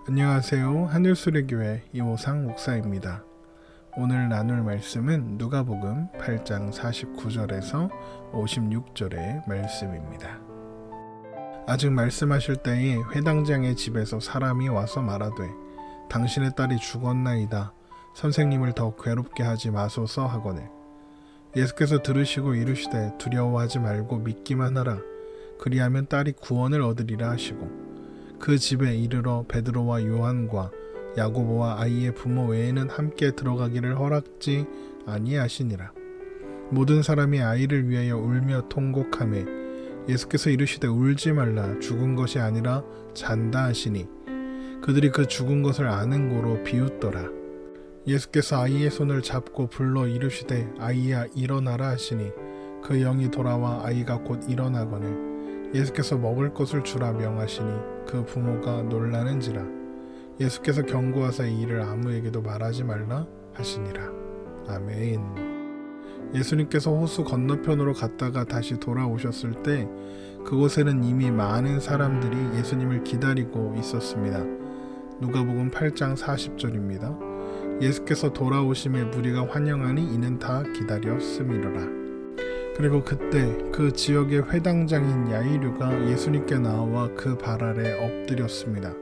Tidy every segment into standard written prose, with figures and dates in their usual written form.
안녕하세요. 하늘수레교회 이호상 목사입니다. 오늘 나눌 말씀은 누가복음 8장 49절에서 56절의 말씀입니다. 아직 말씀하실 때에 회당장의 집에서 사람이 와서 말하되 당신의 딸이 죽었나이다. 선생님을 더 괴롭게 하지 마소서 하거늘. 예수께서 들으시고 이르시되 두려워하지 말고 믿기만 하라. 그리하면 딸이 구원을 얻으리라 하시고 그 집에 이르러 베드로와 요한과 야고보와 아이의 부모 외에는 함께 들어가기를 허락지 아니하시니라. 모든 사람이 아이를 위하여 울며 통곡하매 예수께서 이르시되 울지 말라. 죽은 것이 아니라 잔다 하시니 그들이 그 죽은 것을 아는 고로 비웃더라. 예수께서 아이의 손을 잡고 불러 이르시되 아이야 일어나라 하시니 그 영이 돌아와 아이가 곧 일어나거늘 예수께서 먹을 것을 주라 명하시니 그 부모가 놀라는지라. 예수께서 경고하사 이 일을 아무에게도 말하지 말라 하시니라. 아멘. 예수님께서 호수 건너편으로 갔다가 다시 돌아오셨을 때 그곳에는 이미 많은 사람들이 예수님을 기다리고 있었습니다. 누가복음 8장 40절입니다. 예수께서 돌아오심에 무리가 환영하니 이는 다 기다렸음이로라. 그리고 그때 그 지역의 회당장인 야이르가 예수님께 나와 그 발 아래 엎드렸습니다.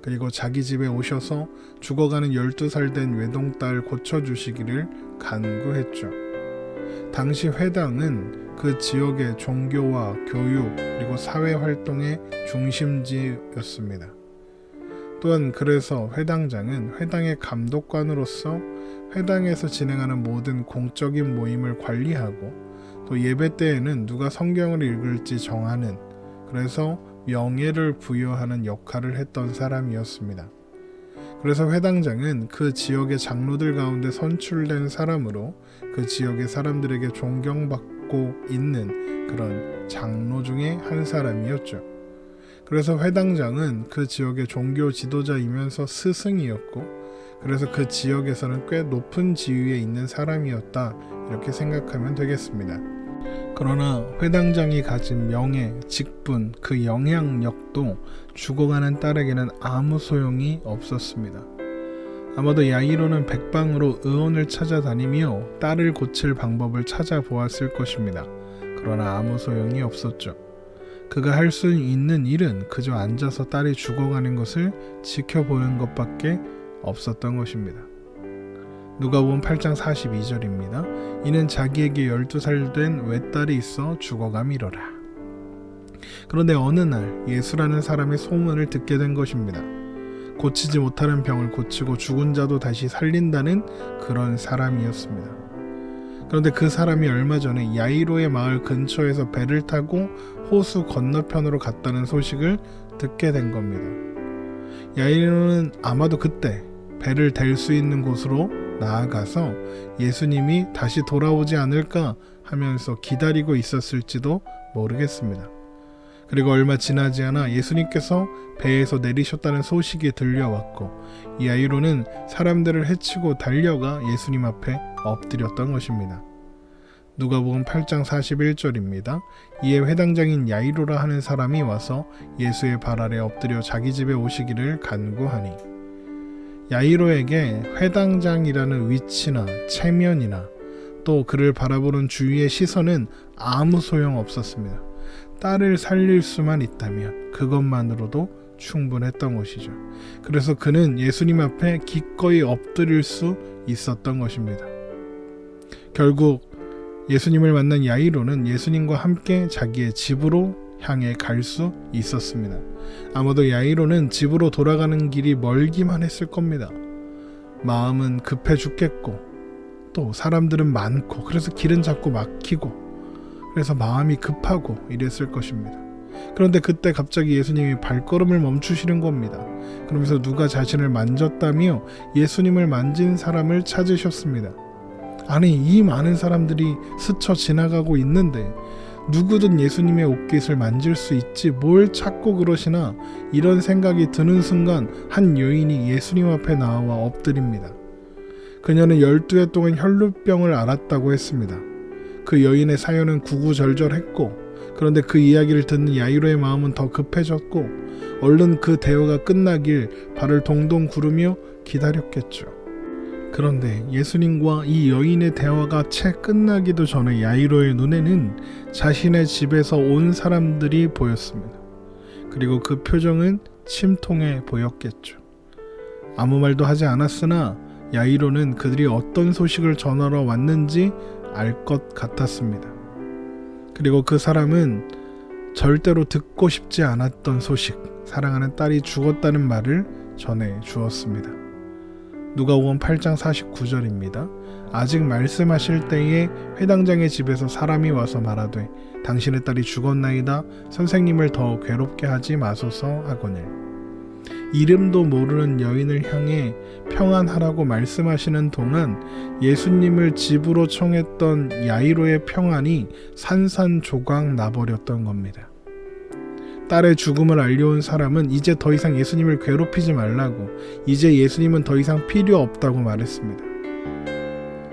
그리고 자기 집에 오셔서 죽어가는 12살 된 외동딸 고쳐주시기를 간구했죠. 당시 회당은 그 지역의 종교와 교육 그리고 사회활동의 중심지였습니다. 또한 그래서 회당장은 회당의 감독관으로서 회당에서 진행하는 모든 공적인 모임을 관리하고 또 예배 때에는 누가 성경을 읽을지 정하는, 그래서 명예를 부여하는 역할을 했던 사람이었습니다. 그래서 회당장은 그 지역의 장로들 가운데 선출된 사람으로 그 지역의 사람들에게 존경받고 있는 그런 장로 중에 한 사람이었죠. 그래서 회당장은 그 지역의 종교 지도자이면서 스승이었고, 그래서 그 지역에서는 꽤 높은 지위에 있는 사람이었다, 이렇게 생각하면 되겠습니다. 그러나 회당장이 가진 명예, 직분, 그 영향력도 죽어가는 딸에게는 아무 소용이 없었습니다. 아마도 야이로는 백방으로 의원을 찾아다니며 딸을 고칠 방법을 찾아보았을 것입니다. 그러나 아무 소용이 없었죠. 그가 할 수 있는 일은 그저 앉아서 딸이 죽어가는 것을 지켜보는 것밖에 없었던 것입니다. 누가복음 8장 42절입니다. 이는 자기에게 12살 된 외딸이 있어 죽어가미로라. 그런데 어느 날 예수라는 사람의 소문을 듣게 된 것입니다. 고치지 못하는 병을 고치고 죽은 자도 다시 살린다는 그런 사람이었습니다. 그런데 그 사람이 얼마 전에 야이로의 마을 근처에서 배를 타고 호수 건너편으로 갔다는 소식을 듣게 된 겁니다. 야이로는 아마도 그때 배를 댈 수 있는 곳으로 나아가서 예수님이 다시 돌아오지 않을까 하면서 기다리고 있었을지도 모르겠습니다. 그리고 얼마 지나지 않아 예수님께서 배에서 내리셨다는 소식이 들려왔고 야이로는 사람들을 해치고 달려가 예수님 앞에 엎드렸던 것입니다. 누가복음 8장 41절입니다. 이에 회당장인 야이로라 하는 사람이 와서 예수의 발 아래 엎드려 자기 집에 오시기를 간구하니 야이로에게 회당장이라는 위치나 체면이나 또 그를 바라보는 주위의 시선은 아무 소용 없었습니다. 딸을 살릴 수만 있다면 그것만으로도 충분했던 것이죠. 그래서 그는 예수님 앞에 기꺼이 엎드릴 수 있었던 것입니다. 결국 예수님을 만난 야이로는 예수님과 함께 자기의 집으로 향해 갈 수 있었습니다. 아마도 야이로는 집으로 돌아가는 길이 멀기만 했을 겁니다. 마음은 급해 죽겠고 또 사람들은 많고 그래서 길은 자꾸 막히고 그래서 마음이 급하고 이랬을 것입니다. 그런데 그때 갑자기 예수님이 발걸음을 멈추시는 겁니다. 그러면서 누가 자신을 만졌다며 예수님을 만진 사람을 찾으셨습니다. 아니, 이 많은 사람들이 스쳐 지나가고 있는데 누구든 예수님의 옷깃을 만질 수 있지 뭘 찾고 그러시나, 이런 생각이 드는 순간 한 여인이 예수님 앞에 나와 엎드립니다. 그녀는 12해 동안 혈루병을 앓았다고 했습니다. 그 여인의 사연은 구구절절했고, 그런데 그 이야기를 듣는 야이로의 마음은 더 급해졌고 얼른 그 대화가 끝나길 발을 동동 구르며 기다렸겠죠. 그런데 예수님과 이 여인의 대화가 채 끝나기도 전에 야이로의 눈에는 자신의 집에서 온 사람들이 보였습니다. 그리고 그 표정은 침통해 보였겠죠. 아무 말도 하지 않았으나 야이로는 그들이 어떤 소식을 전하러 왔는지 알 것 같았습니다. 그리고 그 사람은 절대로 듣고 싶지 않았던 소식, 사랑하는 딸이 죽었다는 말을 전해 주었습니다. 누가복음 8장 49절입니다. 아직 말씀하실 때에 회당장의 집에서 사람이 와서 말하되 당신의 딸이 죽었나이다. 선생님을 더 괴롭게 하지 마소서 하거늘. 이름도 모르는 여인을 향해 평안하라고 말씀하시는 동안 예수님을 집으로 청했던 야이로의 평안이 산산조각 나버렸던 겁니다. 딸의 죽음을 알려온 사람은 이제 더 이상 예수님을 괴롭히지 말라고, 이제 예수님은 더 이상 필요 없다고 말했습니다.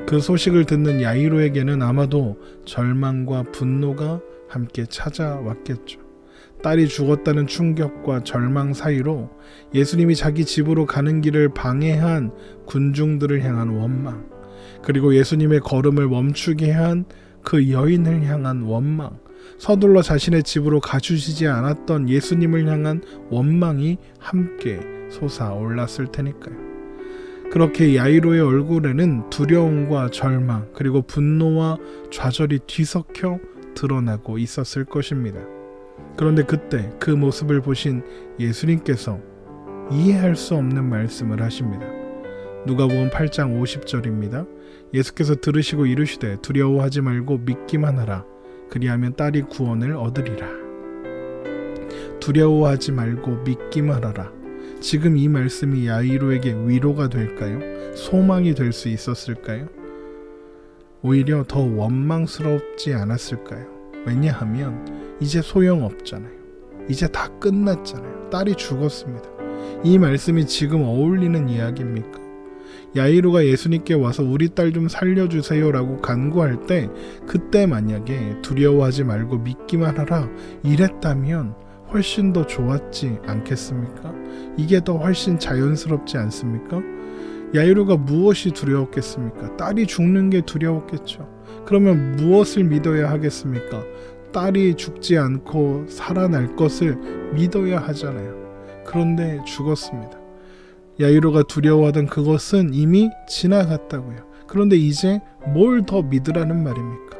그 소식을 듣는 야이로에게는 아마도 절망과 분노가 함께 찾아왔겠죠. 딸이 죽었다는 충격과 절망 사이로 예수님이 자기 집으로 가는 길을 방해한 군중들을 향한 원망, 그리고 예수님의 걸음을 멈추게 한 그 여인을 향한 원망, 서둘러 자신의 집으로 가주시지 않았던 예수님을 향한 원망이 함께 솟아올랐을 테니까요. 그렇게 야이로의 얼굴에는 두려움과 절망, 그리고 분노와 좌절이 뒤섞여 드러나고 있었을 것입니다. 그런데 그때 그 모습을 보신 예수님께서 이해할 수 없는 말씀을 하십니다. 누가복음 8장 50절입니다. 예수께서 들으시고 이르시되 두려워하지 말고 믿기만 하라. 그리하면 딸이 구원을 얻으리라. 두려워하지 말고 믿기만 하라. 지금 이 말씀이 야이로에게 위로가 될까요? 소망이 될 수 있었을까요? 오히려 더 원망스럽지 않았을까요? 왜냐하면 이제 소용없잖아요. 이제 다 끝났잖아요. 딸이 죽었습니다. 이 말씀이 지금 어울리는 이야기입니까? 야이로가 예수님께 와서 우리 딸 좀 살려주세요 라고 간구할 때, 그때 만약에 두려워하지 말고 믿기만 하라 이랬다면 훨씬 더 좋았지 않겠습니까? 이게 더 훨씬 자연스럽지 않습니까? 야이로가 무엇이 두려웠겠습니까? 딸이 죽는 게 두려웠겠죠. 그러면 무엇을 믿어야 하겠습니까? 딸이 죽지 않고 살아날 것을 믿어야 하잖아요. 그런데 죽었습니다. 야이로가 두려워하던 그것은 이미 지나갔다고요. 그런데 이제 뭘 더 믿으라는 말입니까?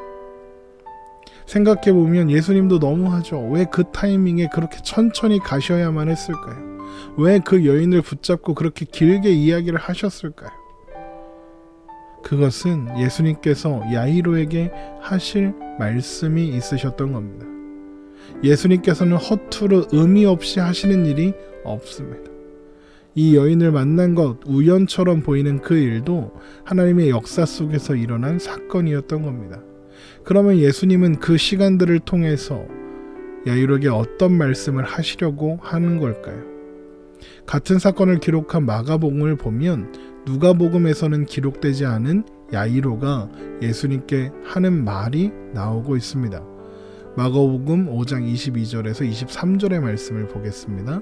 생각해보면 예수님도 너무하죠. 왜 그 타이밍에 그렇게 천천히 가셔야만 했을까요? 왜 그 여인을 붙잡고 그렇게 길게 이야기를 하셨을까요? 그것은 예수님께서 야이로에게 하실 말씀이 있으셨던 겁니다. 예수님께서는 허투루 의미 없이 하시는 일이 없습니다. 이 여인을 만난 것, 우연처럼 보이는 그 일도 하나님의 역사 속에서 일어난 사건이었던 겁니다. 그러면 예수님은 그 시간들을 통해서 야이로에게 어떤 말씀을 하시려고 하는 걸까요? 같은 사건을 기록한 마가복음을 보면 누가복음에서는 기록되지 않은 야이로가 예수님께 하는 말이 나오고 있습니다. 마가복음 5장 22절에서 23절의 말씀을 보겠습니다.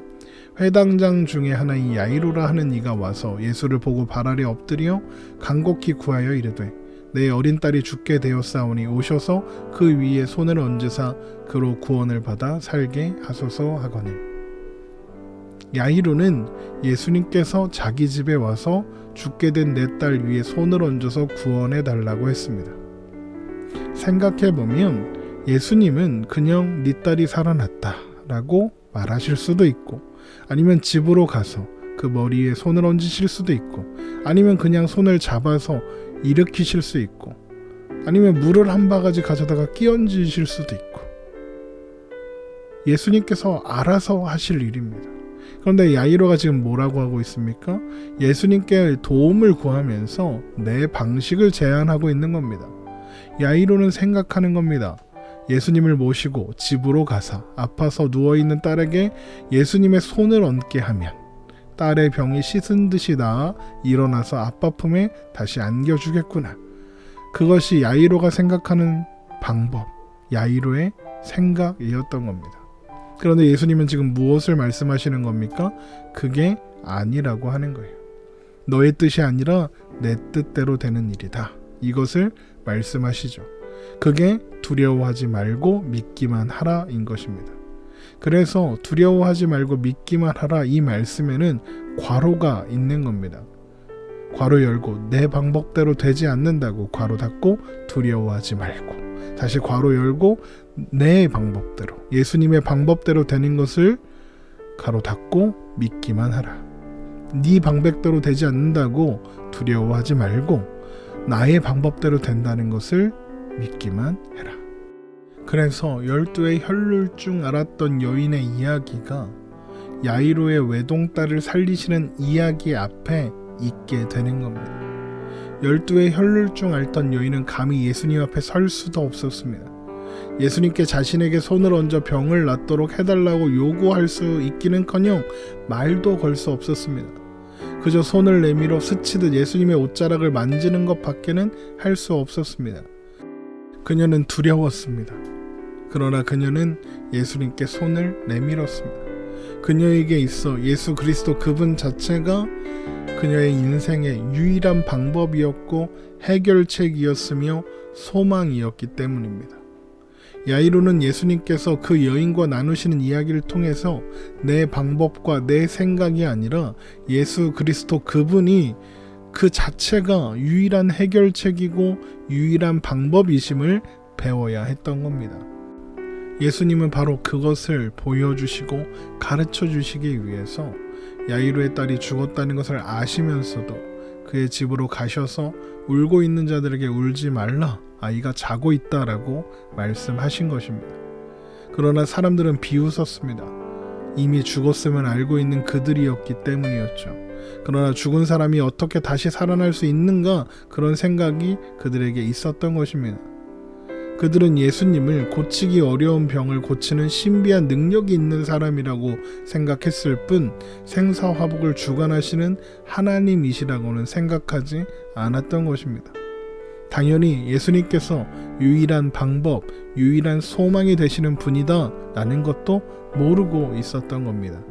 회당장 중에 하나인 야이로라 하는 이가 와서 예수를 보고 발 아래 엎드려 간곡히 구하여 이르되 내 어린 딸이 죽게 되었사오니 오셔서 그 위에 손을 얹으사 그로 구원을 받아 살게 하소서 하거늘. 야이로는 예수님께서 자기 집에 와서 죽게 된 내 딸 위에 손을 얹어서 구원해 달라고 했습니다. 생각해보면 예수님은 그냥 네 딸이 살아났다 라고 말하실 수도 있고, 아니면 집으로 가서 그 머리에 손을 얹으실 수도 있고, 아니면 그냥 손을 잡아서 일으키실 수 있고, 아니면 물을 한 바가지 가져다가 끼얹으실 수도 있고, 예수님께서 알아서 하실 일입니다. 그런데 야이로가 지금 뭐라고 하고 있습니까? 예수님께 도움을 구하면서 내 방식을 제안하고 있는 겁니다. 야이로는 생각하는 겁니다. 예수님을 모시고 집으로 가서 아파서 누워있는 딸에게 예수님의 손을 얹게 하면 딸의 병이 씻은 듯이 나아 일어나서 아빠 품에 다시 안겨주겠구나. 그것이 야이로가 생각하는 방법, 야이로의 생각이었던 겁니다. 그런데 예수님은 지금 무엇을 말씀하시는 겁니까? 그게 아니라고 하는 거예요. 너의 뜻이 아니라 내 뜻대로 되는 일이다. 이것을 말씀하시죠. 그게 두려워하지 말고 믿기만 하라인 것입니다. 그래서 두려워하지 말고 믿기만 하라 이 말씀에는 괄호가 있는 겁니다. 괄호 열고 내 방법대로 되지 않는다고 괄호 닫고 두려워하지 말고 다시 괄호 열고 내 방법대로 예수님의 방법대로 되는 것을 괄호 닫고 믿기만 하라. 네 방법대로 되지 않는다고 두려워하지 말고 나의 방법대로 된다는 것을 믿기만 해라. 그래서 12의 혈룰중 알았던 여인의 이야기가 야이로의 외동딸을 살리시는 이야기 앞에 있게 되는 겁니다. 12의 혈룰중 앓던 여인은 감히 예수님 앞에 설 수도 없었습니다. 예수님께 자신에게 손을 얹어 병을 낫도록 해달라고 요구할 수 있기는커녕 말도 걸 수 없었습니다. 그저 손을 내밀어 스치듯 예수님의 옷자락을 만지는 것 밖에는 할 수 없었습니다. 그녀는 두려웠습니다. 그러나 그녀는 예수님께 손을 내밀었습니다. 그녀에게 있어 예수 그리스도 그분 자체가 그녀의 인생의 유일한 방법이었고 해결책이었으며 소망이었기 때문입니다. 야이로는 예수님께서 그 여인과 나누시는 이야기를 통해서 내 방법과 내 생각이 아니라 예수 그리스도 그분이 그 자체가 유일한 해결책이고 유일한 방법이심을 배워야 했던 겁니다. 예수님은 바로 그것을 보여주시고 가르쳐 주시기 위해서 야이로의 딸이 죽었다는 것을 아시면서도 그의 집으로 가셔서 울고 있는 자들에게 울지 말라, 아이가 자고 있다라고 말씀하신 것입니다. 그러나 사람들은 비웃었습니다. 이미 죽었음을 알고 있는 그들이었기 때문이었죠. 그러나 죽은 사람이 어떻게 다시 살아날 수 있는가, 그런 생각이 그들에게 있었던 것입니다. 그들은 예수님을 고치기 어려운 병을 고치는 신비한 능력이 있는 사람이라고 생각했을 뿐 생사화복을 주관하시는 하나님이시라고는 생각하지 않았던 것입니다. 당연히 예수님께서 유일한 방법, 유일한 소망이 되시는 분이다 라는 것도 모르고 있었던 겁니다.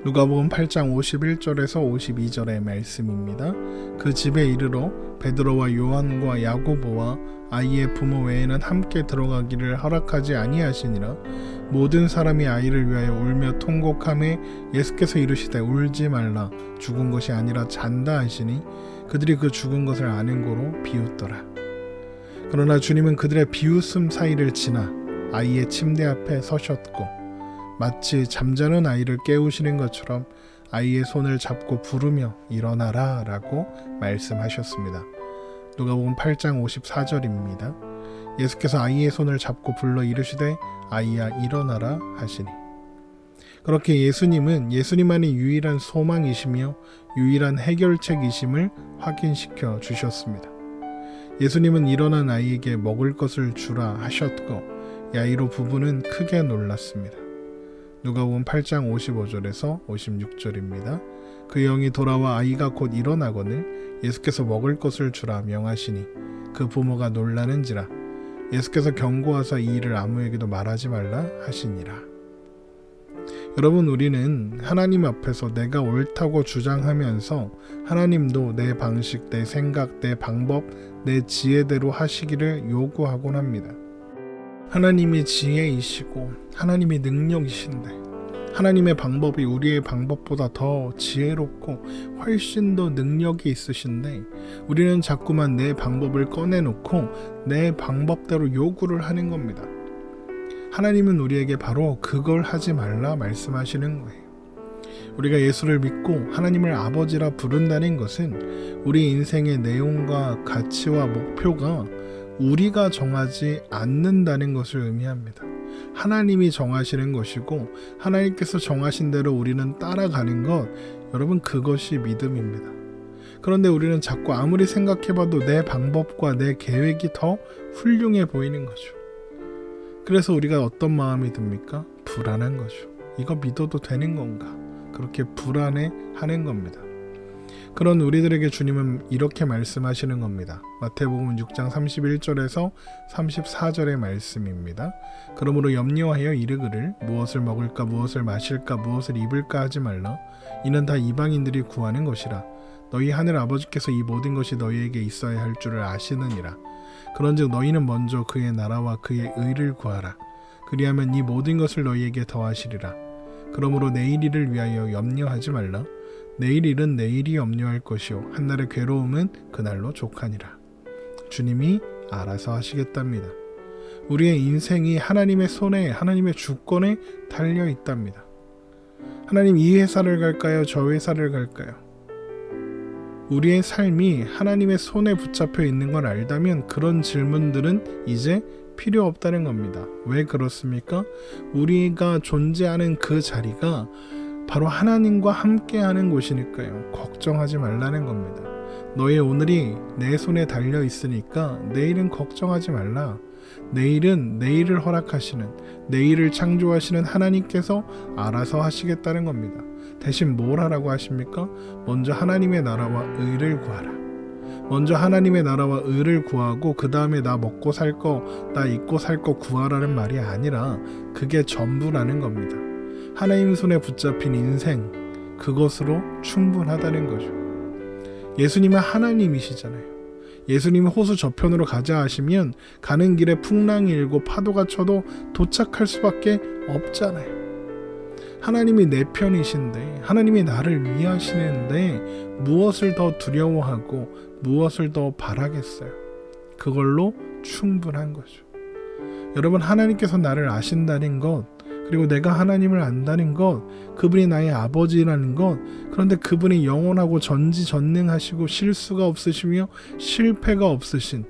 누가복음 8장 51절에서 52절의 말씀입니다. 그 집에 이르러 베드로와 요한과 야고보와 아이의 부모 외에는 함께 들어가기를 허락하지 아니하시니라. 모든 사람이 아이를 위하여 울며 통곡하매 예수께서 이르시되 울지 말라, 죽은 것이 아니라 잔다 하시니 그들이 그 죽은 것을 아는 고로 비웃더라. 그러나 주님은 그들의 비웃음 사이를 지나 아이의 침대 앞에 서셨고 마치 잠자는 아이를 깨우시는 것처럼 아이의 손을 잡고 부르며 일어나라 라고 말씀하셨습니다. 누가복음 8장 54절입니다. 예수께서 아이의 손을 잡고 불러 이르시되 아이야 일어나라 하시니. 그렇게 예수님은 예수님만이 유일한 소망이시며 유일한 해결책이심을 확인시켜 주셨습니다. 예수님은 일어난 아이에게 먹을 것을 주라 하셨고 야이로 부부는 크게 놀랐습니다. 누가복음 8장 55절에서 56절입니다. 그 영이 돌아와 아이가 곧 일어나거늘 예수께서 먹을 것을 주라 명하시니 그 부모가 놀라는지라. 예수께서 경고하사 이 일을 아무에게도 말하지 말라 하시니라. 여러분, 우리는 하나님 앞에서 내가 옳다고 주장하면서 하나님도 내 방식, 내 생각, 내 방법, 내 지혜대로 하시기를 요구하곤 합니다. 하나님이 지혜이시고 하나님이 능력이신데 하나님의 방법이 우리의 방법보다 더 지혜롭고 훨씬 더 능력이 있으신데 우리는 자꾸만 내 방법을 꺼내놓고 내 방법대로 요구를 하는 겁니다. 하나님은 우리에게 바로 그걸 하지 말라 말씀하시는 거예요. 우리가 예수를 믿고 하나님을 아버지라 부른다는 것은 우리 인생의 내용과 가치와 목표가 우리가 정하지 않는다는 것을 의미합니다. 하나님이 정하시는 것이고 하나님께서 정하신 대로 우리는 따라가는 것, 여러분, 그것이 믿음입니다. 그런데 우리는 자꾸 아무리 생각해봐도 내 방법과 내 계획이 더 훌륭해 보이는 거죠. 그래서 우리가 어떤 마음이 듭니까? 불안한 거죠. 이거 믿어도 되는 건가? 그렇게 불안해하는 겁니다. 그런 우리들에게 주님은 이렇게 말씀하시는 겁니다. 마태복음 6장 31절에서 34절의 말씀입니다. 그러므로 염려하여 이르기를 무엇을 먹을까 무엇을 마실까 무엇을 입을까 하지 말라. 이는 다 이방인들이 구하는 것이라. 너희 하늘 아버지께서 이 모든 것이 너희에게 있어야 할 줄을 아시느니라. 그런즉 너희는 먼저 그의 나라와 그의 의를 구하라. 그리하면 이 모든 것을 너희에게 더하시리라. 그러므로 내일 일을 위하여 염려하지 말라. 내일 일은 내일이 염려할 것이요 한날의 괴로움은 그날로 족하니라. 주님이 알아서 하시겠답니다. 우리의 인생이 하나님의 손에, 하나님의 주권에 달려 있답니다. 하나님, 이 회사를 갈까요? 저 회사를 갈까요? 우리의 삶이 하나님의 손에 붙잡혀 있는 걸 알다면 그런 질문들은 이제 필요 없다는 겁니다. 왜 그렇습니까? 우리가 존재하는 그 자리가 바로 하나님과 함께하는 곳이니까요. 걱정하지 말라는 겁니다. 너의 오늘이 내 손에 달려 있으니까 내일은 걱정하지 말라. 내일은 내일을 허락하시는, 내일을 창조하시는 하나님께서 알아서 하시겠다는 겁니다. 대신 뭘 하라고 하십니까? 먼저 하나님의 나라와 의를 구하라. 먼저 하나님의 나라와 의를 구하고 그 다음에 나 먹고 살 거, 나 입고 살 거 구하라는 말이 아니라 그게 전부라는 겁니다. 하나님 손에 붙잡힌 인생, 그것으로 충분하다는 거죠. 예수님은 하나님이시잖아요. 예수님이 호수 저편으로 가자 하시면 가는 길에 풍랑이 일고 파도가 쳐도 도착할 수밖에 없잖아요. 하나님이 내 편이신데, 하나님이 나를 위하시는데 무엇을 더 두려워하고 무엇을 더 바라겠어요? 그걸로 충분한 거죠. 여러분, 하나님께서 나를 아신다는 것, 그리고 내가 하나님을 안다는 것, 그분이 나의 아버지라는 것, 그런데 그분이 영원하고 전지전능하시고 실수가 없으시며 실패가 없으신,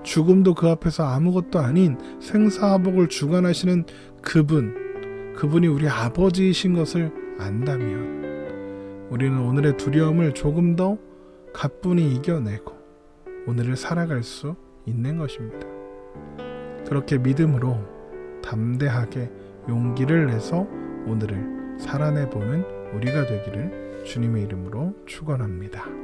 죽음도 그 앞에서 아무것도 아닌 생사화복을 주관하시는 그분이 우리 아버지이신 것을 안다면 우리는 오늘의 두려움을 조금 더 가뿐히 이겨내고 오늘을 살아갈 수 있는 것입니다. 그렇게 믿음으로 담대하게 용기를 내서 오늘을 살아내보는 우리가 되기를 주님의 이름으로 축원합니다.